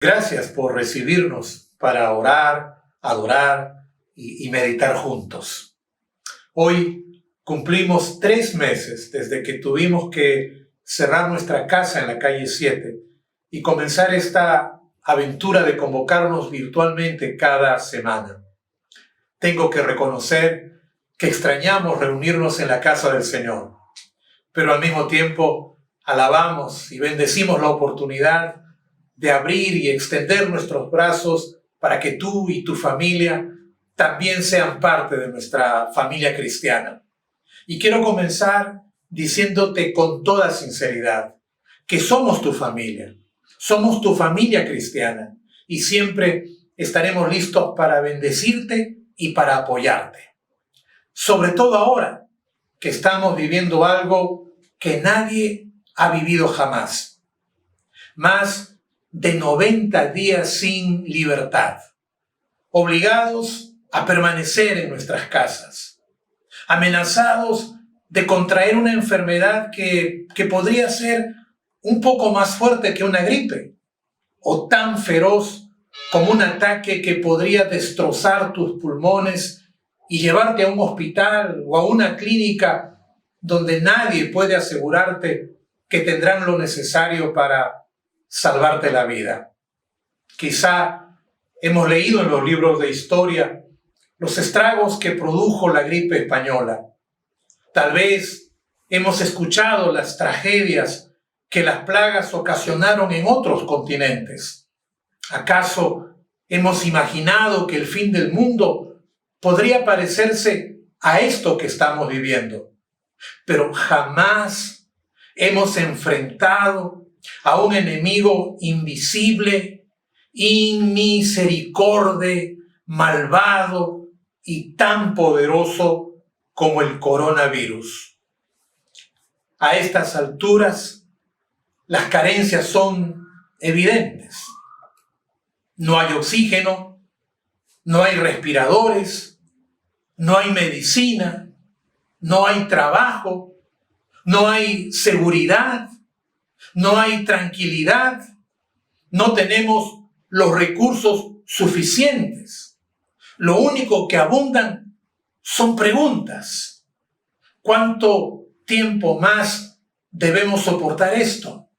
Gracias por recibirnos para orar, adorar y meditar juntos. Hoy cumplimos 3 meses desde que tuvimos que cerrar nuestra casa en la calle 7 y comenzar esta aventura de convocarnos virtualmente cada semana. Tengo que reconocer que extrañamos reunirnos en la casa del Señor, pero al mismo tiempo alabamos y bendecimos la oportunidad de abrir y extender nuestros brazos para que tú y tu familia también sean parte de nuestra familia cristiana. Y quiero comenzar diciéndote con toda sinceridad que somos tu familia cristiana, y siempre estaremos listos para bendecirte y para apoyarte. Sobre todo ahora que estamos viviendo algo que nadie ha vivido jamás. Más de 90 días sin libertad, obligados a permanecer en nuestras casas, amenazados de contraer una enfermedad que podría ser un poco más fuerte que una gripe, o tan feroz como un ataque que podría destrozar tus pulmones y llevarte a un hospital o a una clínica donde nadie puede asegurarte que tendrán lo necesario para salvarte la vida. Quizá hemos leído en los libros de historia los estragos que produjo la gripe española. Tal vez hemos escuchado las tragedias que las plagas ocasionaron en otros continentes. ¿Acaso hemos imaginado que el fin del mundo podría parecerse a esto que estamos viviendo? Pero jamás hemos enfrentado a un enemigo invisible, inmisericorde, malvado y tan poderoso como el coronavirus. A estas alturas, las carencias son evidentes. No hay oxígeno, no hay respiradores, no hay medicina, no hay trabajo, no hay seguridad, no hay tranquilidad, no tenemos los recursos suficientes. Lo único que abundan son preguntas. ¿Cuánto tiempo más debemos soportar esto?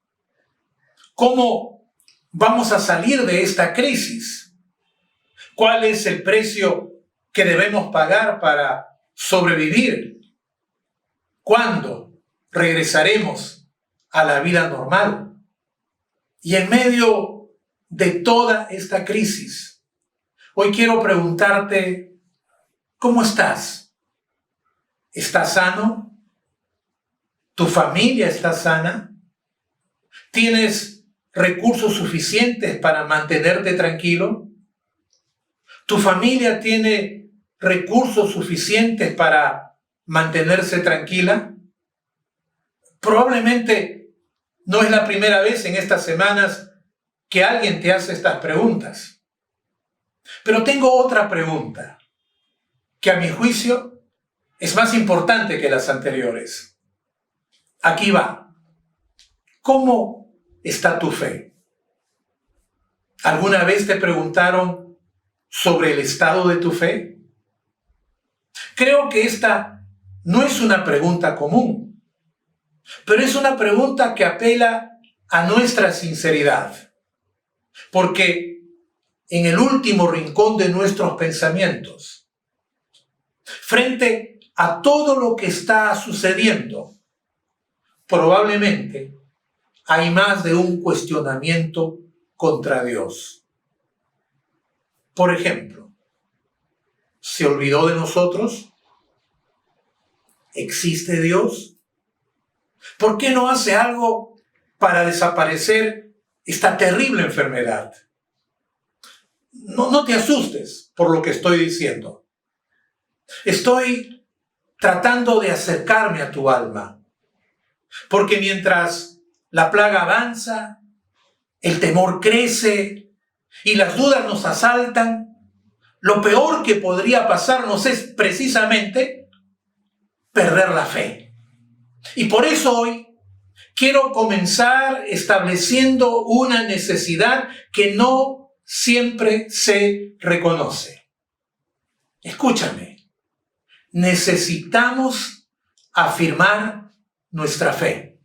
¿Cómo vamos a salir de esta crisis? ¿Cuál es el precio que debemos pagar para sobrevivir? ¿Cuándo regresaremos a la vida normal? Y en medio de toda esta crisis, hoy quiero preguntarte, ¿cómo estás? ¿Estás sano? ¿Tu familia está sana? ¿Tienes recursos suficientes para mantenerte tranquilo? ¿Tu familia tiene recursos suficientes para mantenerse tranquila? Probablemente no es la primera vez en estas semanas que alguien te hace estas preguntas. Pero tengo otra pregunta, que a mi juicio es más importante que las anteriores. Aquí va. ¿Cómo está tu fe? ¿Alguna vez te preguntaron sobre el estado de tu fe? Creo que esta no es una pregunta común, pero es una pregunta que apela a nuestra sinceridad, porque en el último rincón de nuestros pensamientos, frente a todo lo que está sucediendo, probablemente hay más de un cuestionamiento contra Dios. Por ejemplo, ¿se olvidó de nosotros? ¿Existe Dios? ¿Por qué no hace algo para desaparecer esta terrible enfermedad? No te asustes por lo que estoy diciendo. Estoy tratando de acercarme a tu alma, porque mientras la plaga avanza, el temor crece y las dudas nos asaltan, lo peor que podría pasarnos es precisamente perder la fe. Y por eso hoy quiero comenzar estableciendo una necesidad que no siempre se reconoce. Escúchame, necesitamos afirmar nuestra fe.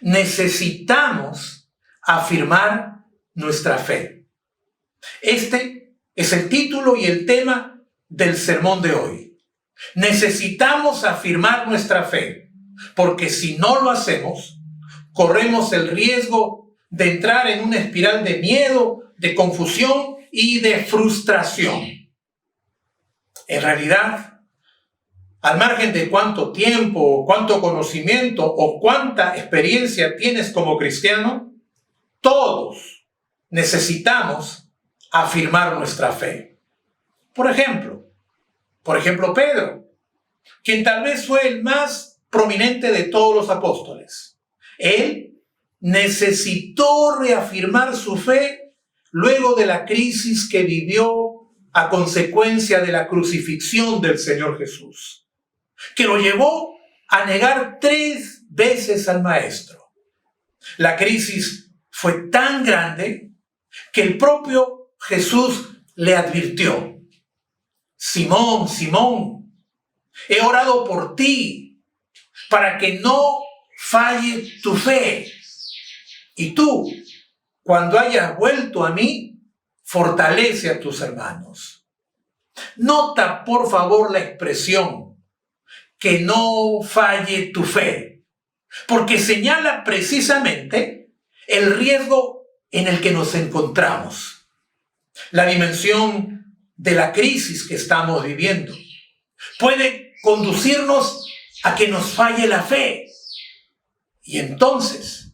Necesitamos afirmar nuestra fe. Este es el título y el tema del sermón de hoy. Necesitamos afirmar nuestra fe, porque si no lo hacemos, corremos el riesgo de entrar en una espiral de miedo, de confusión y de frustración. En realidad, al margen de cuánto tiempo, cuánto conocimiento o cuánta experiencia tienes como cristiano, todos necesitamos afirmar nuestra fe. Por ejemplo, Pedro, quien tal vez fue el más prominente de todos los apóstoles. Él necesitó reafirmar su fe luego de la crisis que vivió a consecuencia de la crucifixión del Señor Jesús, que lo llevó a negar 3 veces al Maestro. La crisis fue tan grande que el propio Jesús le advirtió: Simón, Simón, he orado por ti para que no falle tu fe. Y tú, cuando hayas vuelto a mí, fortalece a tus hermanos. Nota, por favor, la expresión que no falle tu fe, porque señala precisamente el riesgo en el que nos encontramos. La dimensión de la crisis que estamos viviendo puede conducirnos a que nos falle la fe. Y entonces,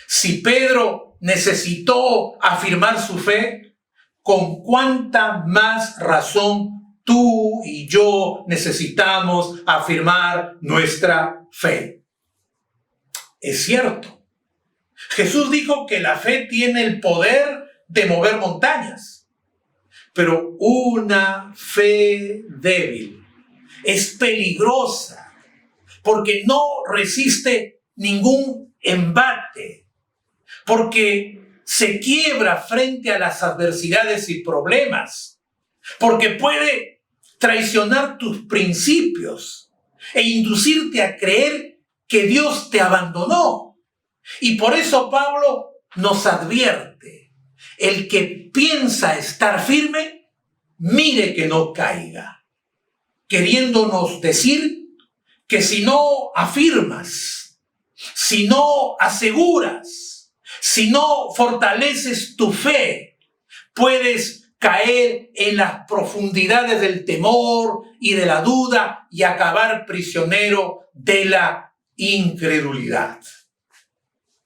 si Pedro necesitó afirmar su fe, ¿con cuánta más razón tú y yo necesitamos afirmar nuestra fe? Es cierto, Jesús dijo que la fe tiene el poder de mover montañas. Pero una fe débil es peligrosa porque no resiste ningún embate, porque se quiebra frente a las adversidades y problemas, porque puede traicionar tus principios e inducirte a creer que Dios te abandonó. Y por eso Pablo nos advierte: el que piensa estar firme, mire que no caiga, queriéndonos decir que si no afirmas, si no aseguras, si no fortaleces tu fe, puedes caer en las profundidades del temor y de la duda y acabar prisionero de la incredulidad.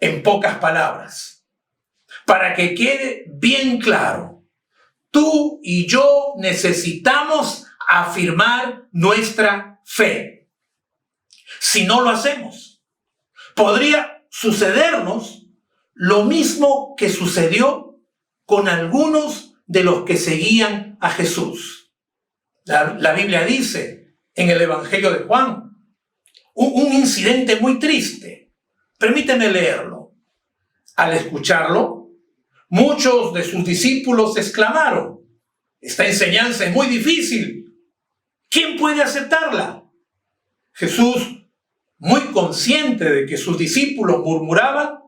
En pocas palabras, para que quede bien claro, tú y yo necesitamos afirmar nuestra fe. Si no lo hacemos, podría sucedernos lo mismo que sucedió con algunos de los que seguían a Jesús. La Biblia dice en el Evangelio de Juan un incidente muy triste. Permíteme leerlo. Al escucharlo, muchos de sus discípulos exclamaron: esta enseñanza es muy difícil. ¿Quién puede aceptarla? Jesús, muy consciente de que sus discípulos murmuraban,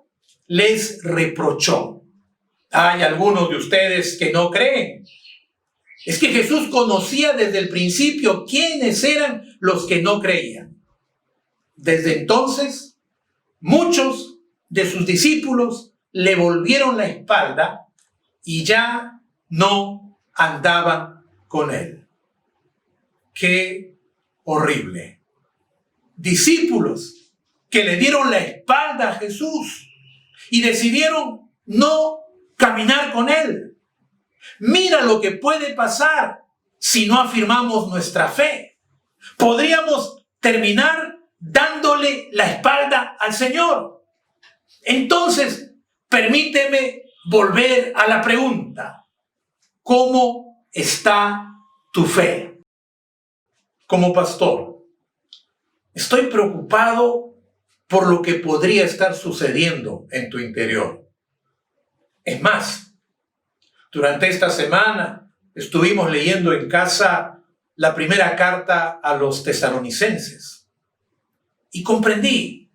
les reprochó: hay algunos de ustedes que no creen. Es que Jesús conocía desde el principio quiénes eran los que no creían. Desde entonces, muchos de sus discípulos le volvieron la espalda y ya no andaban con él. ¡Qué horrible! Discípulos que le dieron la espalda a Jesús y decidieron no caminar con él. Mira lo que puede pasar si no afirmamos nuestra fe. Podríamos terminar dándole la espalda al Señor. Entonces, permíteme volver a la pregunta: ¿cómo está tu fe? Como pastor, estoy preocupado por lo que podría estar sucediendo en tu interior. Es más, durante esta semana estuvimos leyendo en casa la primera carta a los tesalonicenses y comprendí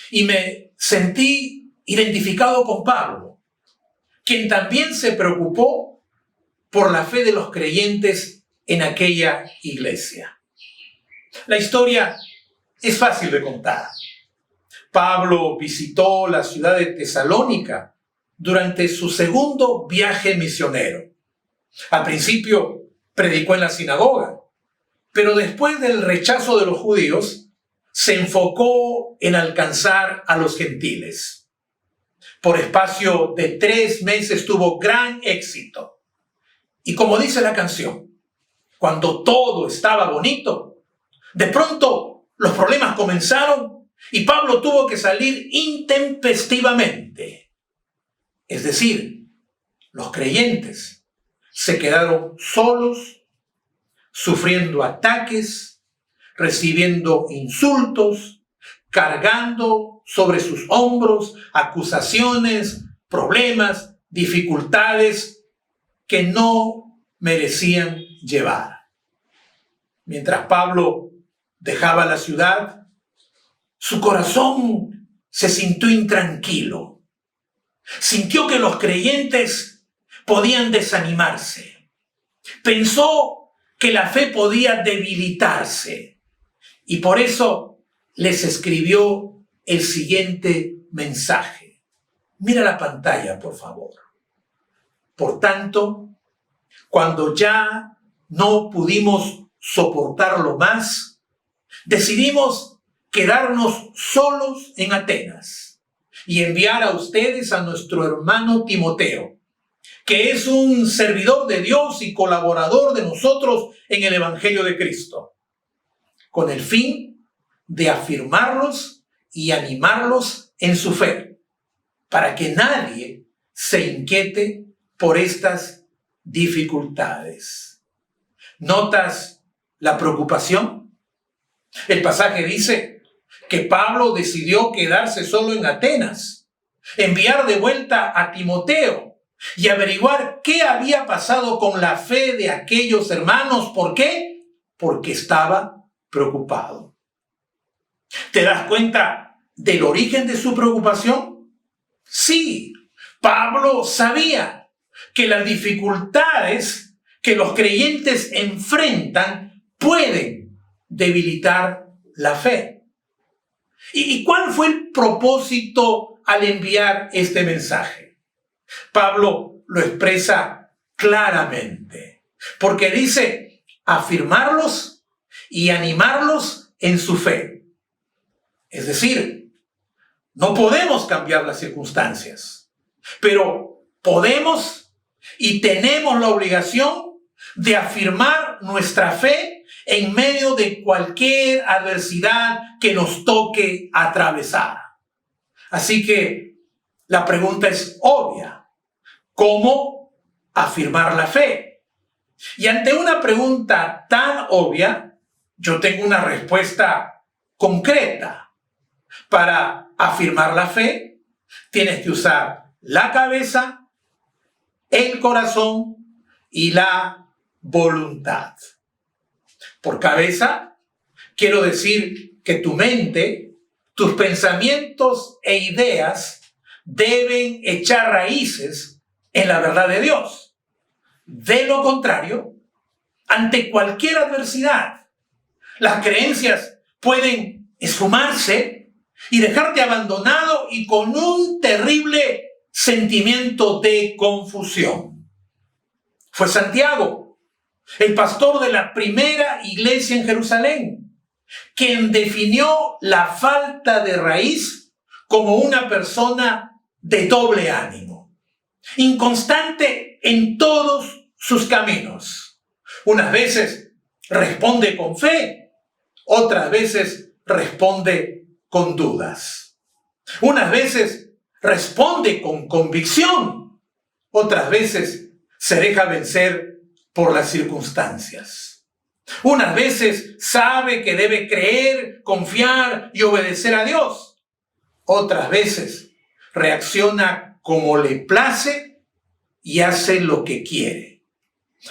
y me sentí identificado con Pablo, quien también se preocupó por la fe de los creyentes en aquella iglesia. La historia es fácil de contar. Pablo visitó la ciudad de Tesalónica durante su segundo viaje misionero. Al principio predicó en la sinagoga, pero después del rechazo de los judíos, se enfocó en alcanzar a los gentiles. Por espacio de 3 meses tuvo gran éxito. Y como dice la canción, cuando todo estaba bonito, de pronto los problemas comenzaron y Pablo tuvo que salir intempestivamente. Es decir, los creyentes se quedaron solos, sufriendo ataques, recibiendo insultos, cargando sobre sus hombros acusaciones, problemas, dificultades que no merecían llevar. Mientras Pablo dejaba la ciudad, su corazón se sintió intranquilo. Sintió que los creyentes podían desanimarse. Pensó que la fe podía debilitarse. Y por eso les escribió el siguiente mensaje. Mira la pantalla, por favor. Por tanto, cuando ya no pudimos soportarlo más, decidimos quedarnos solos en Atenas y enviar a ustedes a nuestro hermano Timoteo, que es un servidor de Dios y colaborador de nosotros en el Evangelio de Cristo, con el fin de afirmarlos y animarlos en su fe, para que nadie se inquiete por estas dificultades. ¿Notas la preocupación? El pasaje dice que Pablo decidió quedarse solo en Atenas, enviar de vuelta a Timoteo y averiguar qué había pasado con la fe de aquellos hermanos. ¿Por qué? Porque estaba preocupado. ¿Te das cuenta del origen de su preocupación? Sí, Pablo sabía que las dificultades que los creyentes enfrentan pueden debilitar la fe. ¿Y cuál fue el propósito al enviar este mensaje? Pablo lo expresa claramente, porque dice afirmarlos y animarlos en su fe. Es decir, no podemos cambiar las circunstancias, pero podemos y tenemos la obligación de afirmar nuestra fe en medio de cualquier adversidad que nos toque atravesar. Así que la pregunta es obvia. ¿Cómo afirmar la fe? Y ante una pregunta tan obvia, yo tengo una respuesta concreta. Para afirmar la fe, tienes que usar la cabeza, el corazón y la voluntad. Por cabeza, quiero decir que tu mente, tus pensamientos e ideas deben echar raíces en la verdad de Dios. De lo contrario, ante cualquier adversidad, las creencias pueden esfumarse y dejarte abandonado y con un terrible sentimiento de confusión. Fue Santiago, el pastor de la primera iglesia en Jerusalén, quien definió la falta de raíz como una persona de doble ánimo, inconstante en todos sus caminos. Unas veces responde con fe, otras veces responde con dudas. Unas veces responde con convicción, otras veces se deja vencer por las circunstancias. Unas veces sabe que debe creer, confiar y obedecer a Dios. Otras veces reacciona como le place y hace lo que quiere.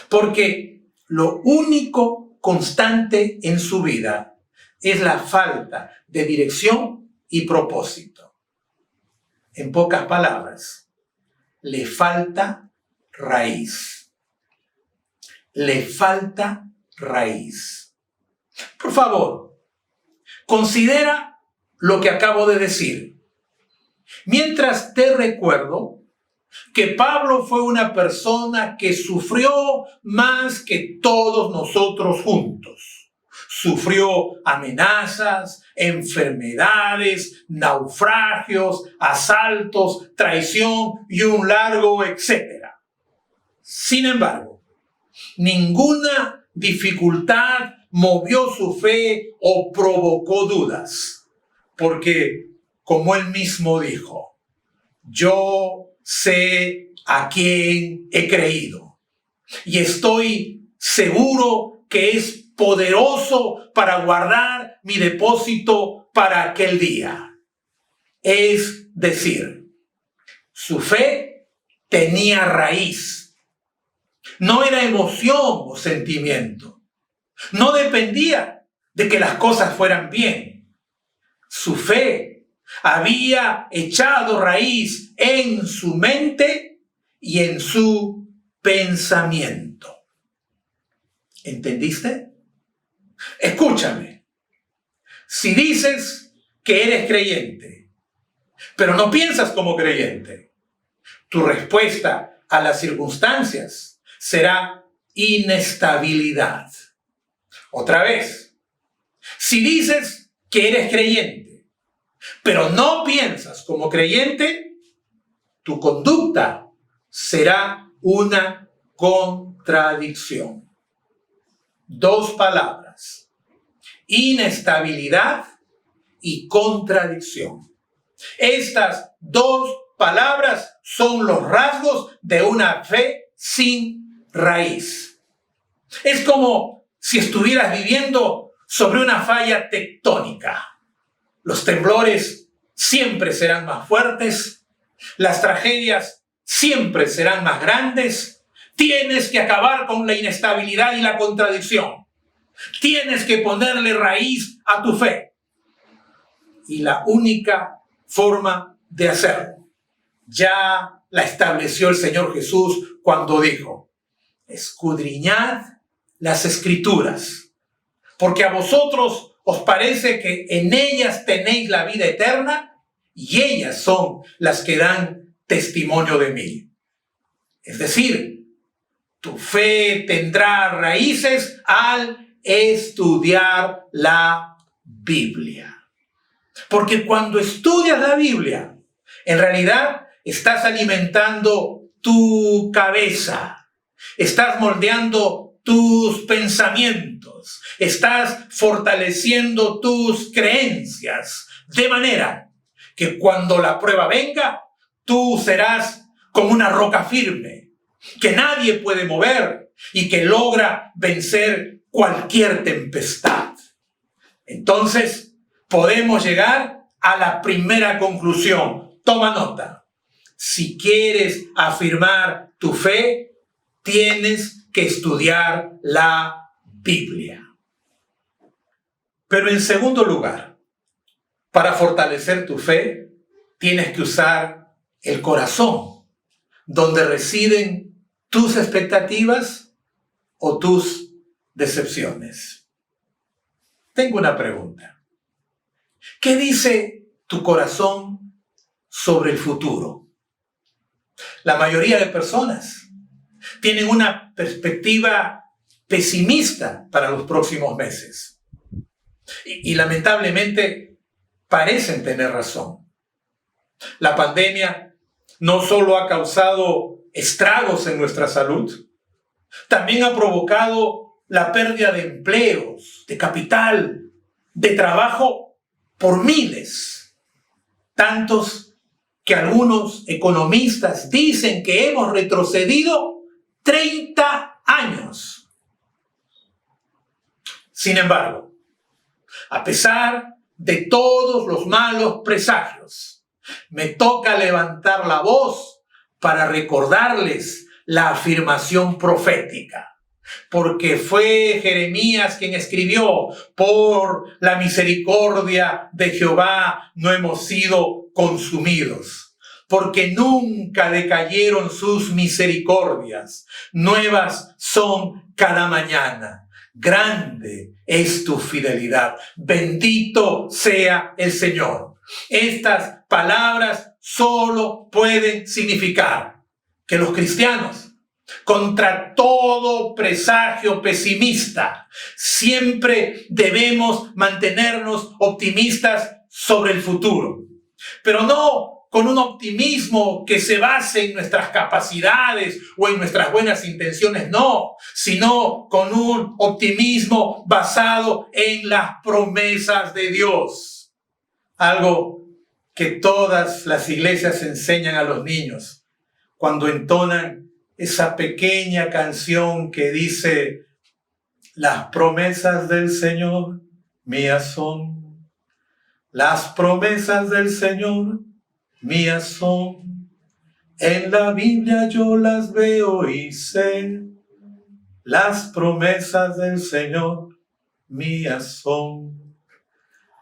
Porque lo único constante en su vida es la falta de dirección y propósito. En pocas palabras, le falta raíz. Le falta raíz. Por favor, considera lo que acabo de decir. Mientras te recuerdo que Pablo fue una persona que sufrió más que todos nosotros juntos. Sufrió amenazas, enfermedades, naufragios, asaltos, traición y un largo etcétera. Sin embargo, ninguna dificultad movió su fe o provocó dudas, porque, como él mismo dijo, yo sé a quién he creído y estoy seguro que es poderoso para guardar mi depósito para aquel día. Es decir, su fe tenía raíz. No era emoción o sentimiento. No dependía de que las cosas fueran bien. Su fe había echado raíz en su mente y en su pensamiento. ¿Entendiste? Escúchame. Si dices que eres creyente, pero no piensas como creyente, tu respuesta a las circunstancias será inestabilidad. Otra vez, si dices que eres creyente, pero no piensas como creyente, tu conducta será una contradicción. Dos palabras: inestabilidad y contradicción. Estas dos palabras son los rasgos de una fe sin raíz. Es como si estuvieras viviendo sobre una falla tectónica. Los temblores siempre serán más fuertes, las tragedias siempre serán más grandes. Tienes que acabar con la inestabilidad y la contradicción. Tienes que ponerle raíz a tu fe. Y la única forma de hacerlo ya la estableció el Señor Jesús cuando dijo: escudriñad las Escrituras, porque a vosotros os parece que en ellas tenéis la vida eterna, y ellas son las que dan testimonio de mí. Es decir, tu fe tendrá raíces al estudiar la Biblia. Porque cuando estudias la Biblia, en realidad estás alimentando tu cabeza, estás moldeando tus pensamientos, estás fortaleciendo tus creencias, de manera que cuando la prueba venga, tú serás como una roca firme, que nadie puede mover y que logra vencer cualquier tempestad. Entonces, podemos llegar a la primera conclusión. Toma nota. Si quieres afirmar tu fe, tienes que estudiar la Biblia. Pero en segundo lugar, para fortalecer tu fe, tienes que usar el corazón, donde residen tus expectativas o tus decepciones. Tengo una pregunta. ¿Qué dice tu corazón sobre el futuro? La mayoría de personas tienen una perspectiva pesimista para los próximos meses. Y lamentablemente parecen tener razón. La pandemia no solo ha causado estragos en nuestra salud, también ha provocado la pérdida de empleos, de capital, de trabajo por miles. Tantos que algunos economistas dicen que hemos retrocedido 30 años. Sin embargo, a pesar de todos los malos presagios, me toca levantar la voz para recordarles la afirmación profética. Porque fue Jeremías quien escribió: por la misericordia de Jehová no hemos sido consumidos, porque nunca decayeron sus misericordias, nuevas son cada mañana. Grande es tu fidelidad. Bendito sea el Señor. Estas palabras solo pueden significar que los cristianos, contra todo presagio pesimista, siempre debemos mantenernos optimistas sobre el futuro, pero no con un optimismo que se base en nuestras capacidades o en nuestras buenas intenciones, no, sino con un optimismo basado en las promesas de Dios. Algo que todas las iglesias enseñan a los niños cuando entonan esa pequeña canción que dice: las promesas del Señor mías son, las promesas del Señor mías son, en la Biblia yo las veo y sé, las promesas del Señor mías son.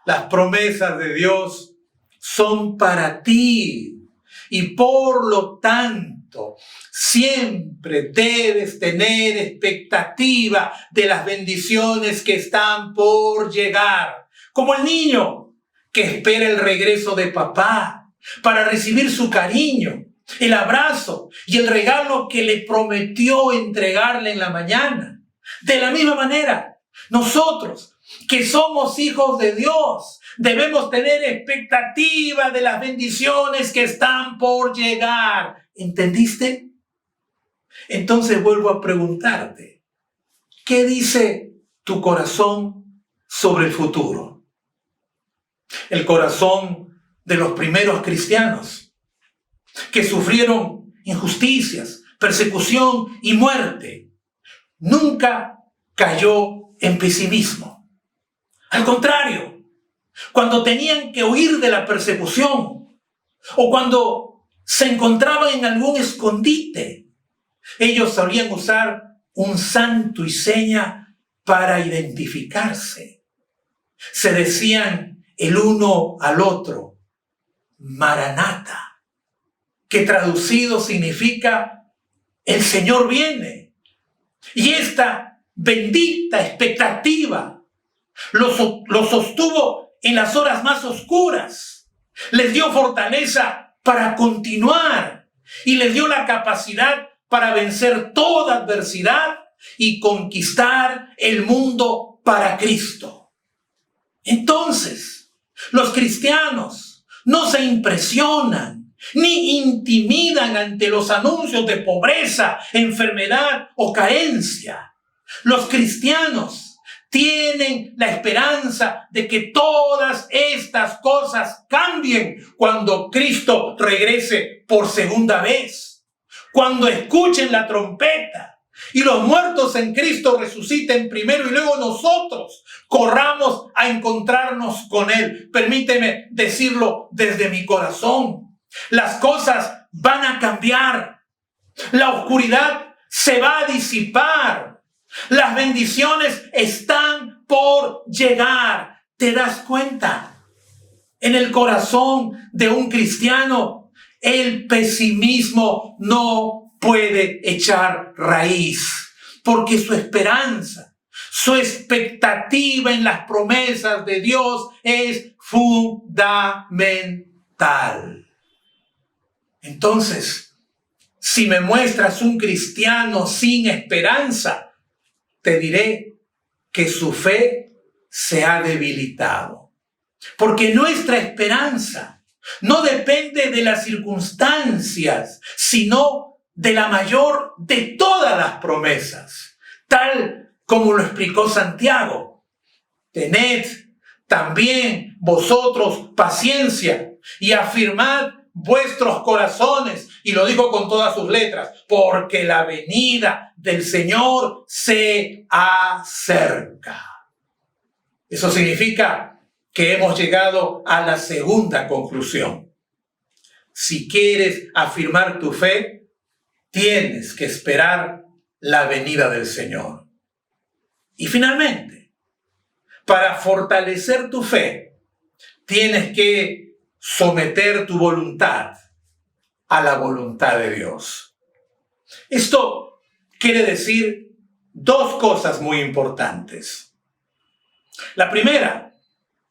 Las promesas de Dios son para ti y por lo tanto siempre debes tener expectativa de las bendiciones que están por llegar, como el niño que espera el regreso de papá para recibir su cariño, el abrazo y el regalo que le prometió entregarle en la mañana. De la misma manera, nosotros que somos hijos de Dios, debemos tener expectativa de las bendiciones que están por llegar. ¿Entendiste? Entonces vuelvo a preguntarte, ¿qué dice tu corazón sobre el futuro? El corazón de los primeros cristianos que sufrieron injusticias, persecución y muerte, nunca cayó en pesimismo. Al contrario, cuando tenían que huir de la persecución o cuando se encontraban en algún escondite, ellos solían usar un santo y seña para identificarse. Se decían el uno al otro: Maranata, que traducido significa el Señor viene. Y esta bendita expectativa los sostuvo en las horas más oscuras, les dio fortaleza para continuar y les dio la capacidad para vencer toda adversidad y conquistar el mundo para Cristo. Entonces, los cristianos no se impresionan ni intimidan ante los anuncios de pobreza, enfermedad o carencia. Los cristianos tienen la esperanza de que todas estas cosas cambien cuando Cristo regrese por segunda vez. Cuando escuchen la trompeta y los muertos en Cristo resuciten primero y luego nosotros corramos a encontrarnos con Él. Permíteme decirlo desde mi corazón. Las cosas van a cambiar. La oscuridad se va a disipar. Las bendiciones están por llegar. ¿Te das cuenta? En el corazón de un cristiano, el pesimismo no puede echar raíz, porque su esperanza, su expectativa en las promesas de Dios es fundamental. Entonces, si me muestras un cristiano sin esperanza, te diré que su fe se ha debilitado. Porque nuestra esperanza no depende de las circunstancias, sino de la mayor de todas las promesas, tal como lo explicó Santiago. Tened también vosotros paciencia y afirmad vuestros corazones, y lo dijo con todas sus letras, porque la venida del Señor se acerca. Eso significa que hemos llegado a la segunda conclusión. Si quieres afirmar tu fe, tienes que esperar la venida del Señor. Y finalmente, para fortalecer tu fe, tienes que someter tu voluntad a la voluntad de Dios. Esto quiere decir dos cosas muy importantes. La primera,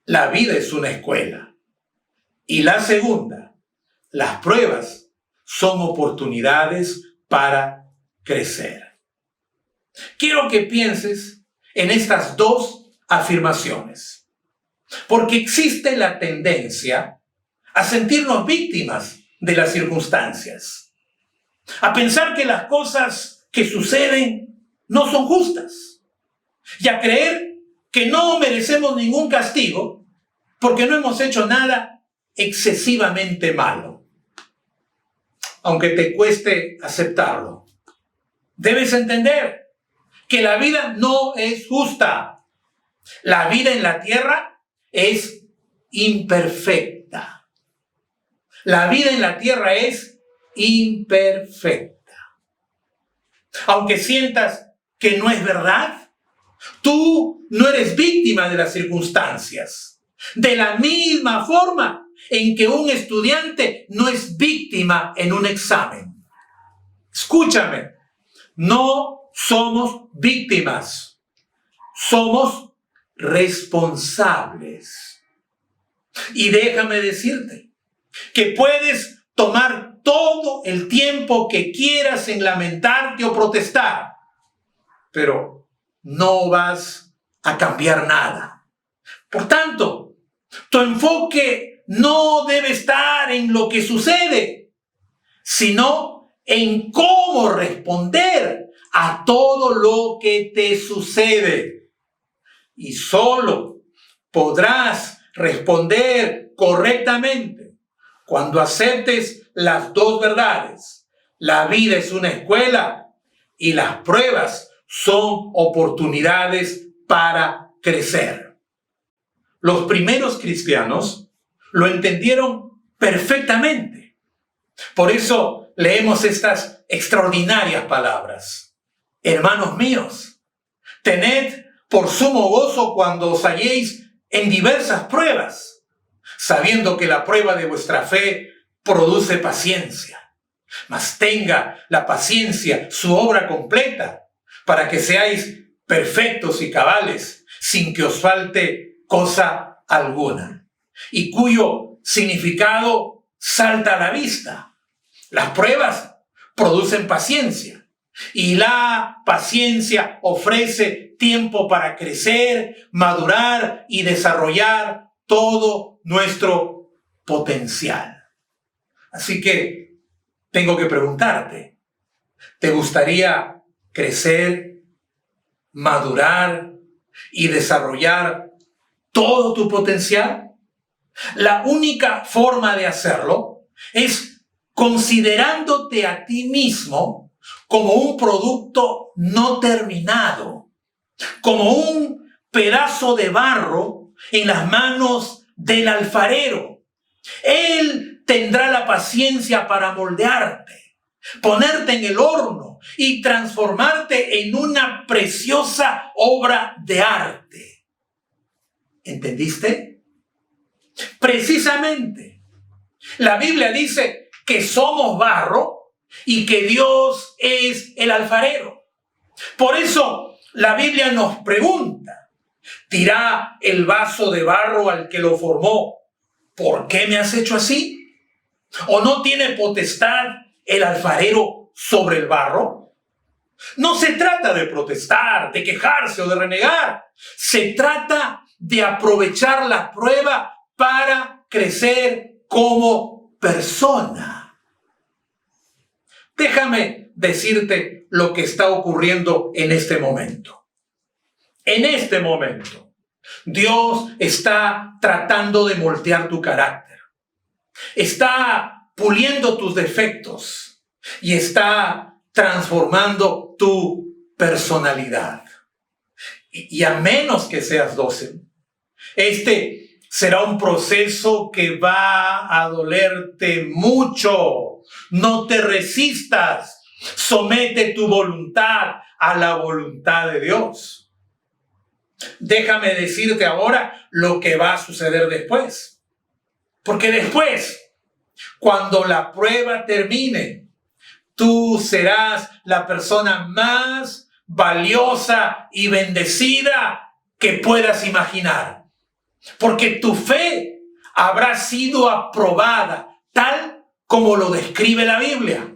la vida es una escuela. Y la segunda, las pruebas son oportunidades para crecer. Quiero que pienses en estas dos afirmaciones, porque existe la tendencia a sentirnos víctimas de las circunstancias, a pensar que las cosas que suceden no son justas y a creer que no merecemos ningún castigo porque no hemos hecho nada excesivamente malo. Aunque te cueste aceptarlo, debes entender que la vida no es justa. La vida en la tierra es imperfecta. La vida en la tierra es imperfecta. Aunque sientas que no es verdad, tú no eres víctima de las circunstancias. De la misma forma en que un estudiante no es víctima en un examen. Escúchame, no somos víctimas, somos responsables. Y déjame decirte que puedes tomar todo el tiempo que quieras en lamentarte o protestar, pero no vas a cambiar nada. Por tanto, tu enfoque no debe estar en lo que sucede, sino en cómo responder a todo lo que te sucede. Y solo podrás responder correctamente cuando aceptes las dos verdades. La vida es una escuela y las pruebas son oportunidades para crecer. Los primeros cristianos lo entendieron perfectamente. Por eso leemos estas extraordinarias palabras. Hermanos míos, tened por sumo gozo cuando os halléis en diversas pruebas, sabiendo que la prueba de vuestra fe produce paciencia. Mas tenga la paciencia su obra completa, para que seáis perfectos y cabales, sin que os falte cosa alguna. Y cuyo significado salta a la vista. Las pruebas producen paciencia, y la paciencia ofrece tiempo para crecer, madurar y desarrollar todo nuestro potencial. Así que tengo que preguntarte, ¿te gustaría crecer, madurar y desarrollar todo tu potencial? La única forma de hacerlo es considerándote a ti mismo como un producto no terminado, como un pedazo de barro en las manos del alfarero. Él tendrá la paciencia para moldearte, ponerte en el horno y transformarte en una preciosa obra de arte. ¿Entendiste? Precisamente, la Biblia dice que somos barro y que Dios es el alfarero. Por eso la Biblia nos pregunta, ¿dirá el vaso de barro al que lo formó, ¿por qué me has hecho así? ¿O no tiene potestad el alfarero sobre el barro? No se trata de protestar, de quejarse o de renegar. Se trata de aprovechar la prueba para crecer como persona. Déjame decirte lo que está ocurriendo en este momento. En este momento, Dios está tratando de moldear tu carácter. Está puliendo tus defectos y está transformando tu personalidad. Y a menos que seas dócil, Este será un proceso que va a dolerte mucho. No te resistas. Somete tu voluntad a la voluntad de Dios. Déjame decirte ahora lo que va a suceder después. Porque después, cuando la prueba termine, tú serás la persona más valiosa y bendecida que puedas imaginar. Porque tu fe habrá sido aprobada tal como lo describe la Biblia.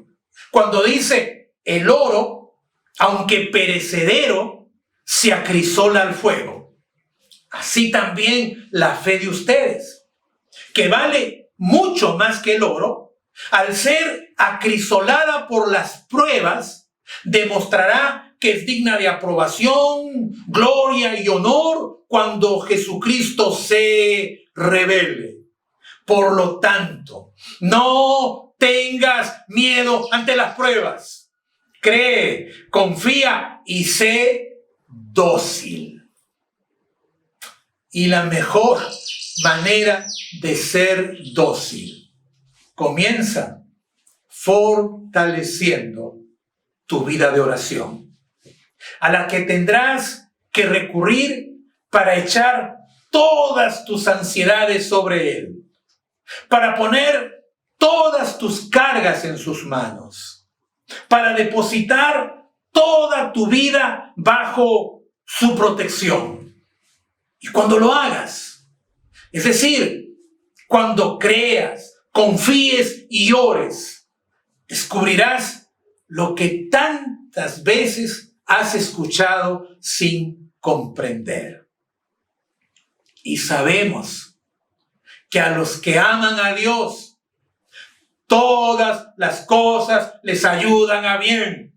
Cuando dice, el oro, aunque perecedero, se acrisola al fuego. Así también la fe de ustedes, que vale mucho más que el oro, al ser acrisolada por las pruebas, demostrará que es digna de aprobación, gloria y honor cuando Jesucristo se revele. Por lo tanto, no tengas miedo ante las pruebas. Cree, confía y sé dócil. Y la mejor manera de ser dócil comienza fortaleciendo tu vida de oración, a la que tendrás que recurrir para echar todas tus ansiedades sobre Él, para poner todas tus cargas en sus manos, para depositar toda tu vida bajo su protección. Y cuando lo hagas, es decir, cuando creas, confíes y ores, descubrirás lo que tantas veces has escuchado sin comprender. Y sabemos que a los que aman a Dios, todas las cosas les ayudan a bien.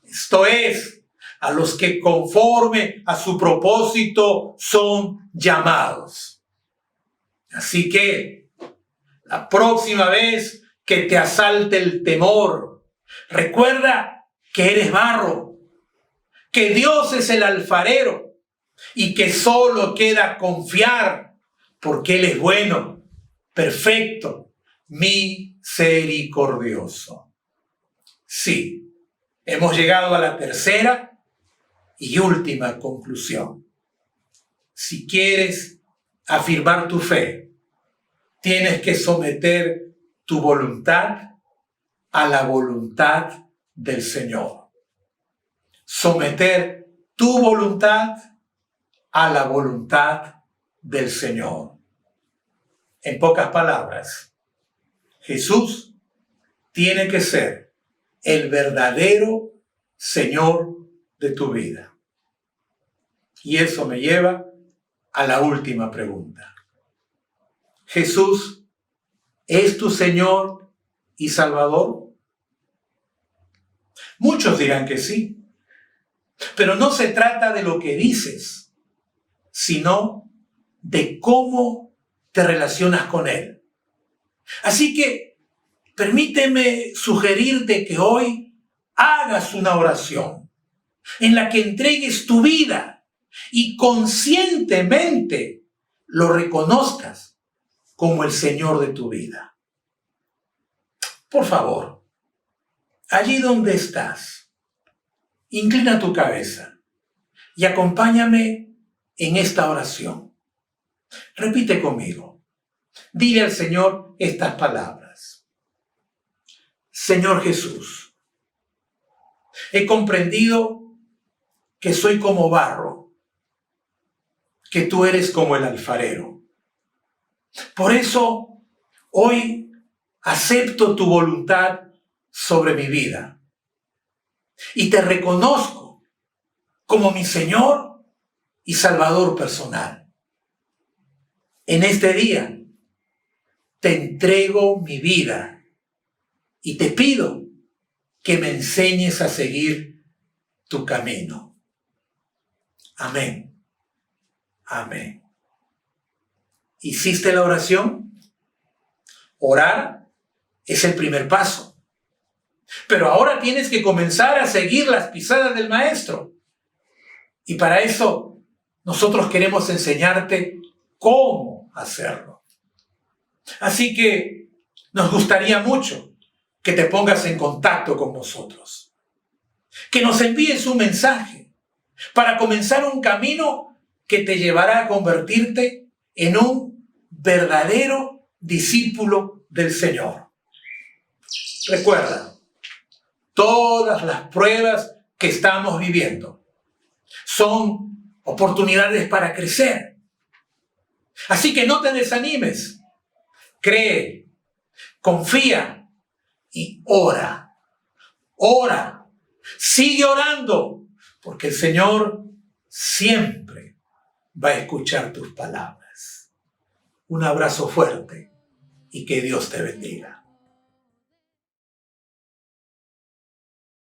Esto es, a los que conforme a su propósito son llamados. Así que, la próxima vez que te asalte el temor, recuerda que eres barro, que Dios es el alfarero y que solo queda confiar porque Él es bueno, perfecto, misericordioso. Sí, hemos llegado a la tercera y última conclusión. Si quieres afirmar tu fe, tienes que someter tu voluntad a la voluntad del Señor. Someter tu voluntad a la voluntad del Señor. En pocas palabras, Jesús tiene que ser el verdadero Señor de tu vida. Y eso me lleva a la última pregunta. ¿Jesús es tu Señor y Salvador? Muchos dirán que sí, pero no se trata de lo que dices, sino de cómo te relacionas con Él. Así que permíteme sugerirte que hoy hagas una oración en la que entregues tu vida y conscientemente lo reconozcas como el Señor de tu vida. Por favor, allí donde estás, inclina tu cabeza y acompáñame en esta oración. Repite conmigo. Dile al Señor estas palabras. Señor Jesús, he comprendido que soy como barro, que tú eres como el alfarero. Por eso, hoy acepto tu voluntad sobre mi vida y te reconozco como mi Señor y Salvador personal. En este día te entrego mi vida y te pido que me enseñes a seguir tu camino. Amén. Amén. ¿Hiciste la oración? Orar es el primer paso. Pero ahora tienes que comenzar a seguir las pisadas del Maestro. Y para eso nosotros queremos enseñarte cómo hacerlo. Así que nos gustaría mucho que te pongas en contacto con nosotros, que nos envíes un mensaje para comenzar un camino que te llevará a convertirte en un verdadero discípulo del Señor. Recuerda, todas las pruebas que estamos viviendo son oportunidades para crecer. Así que no te desanimes. Cree, confía y ora. Ora. Sigue orando, porque el Señor siempre va a escuchar tus palabras. Un abrazo fuerte y que Dios te bendiga.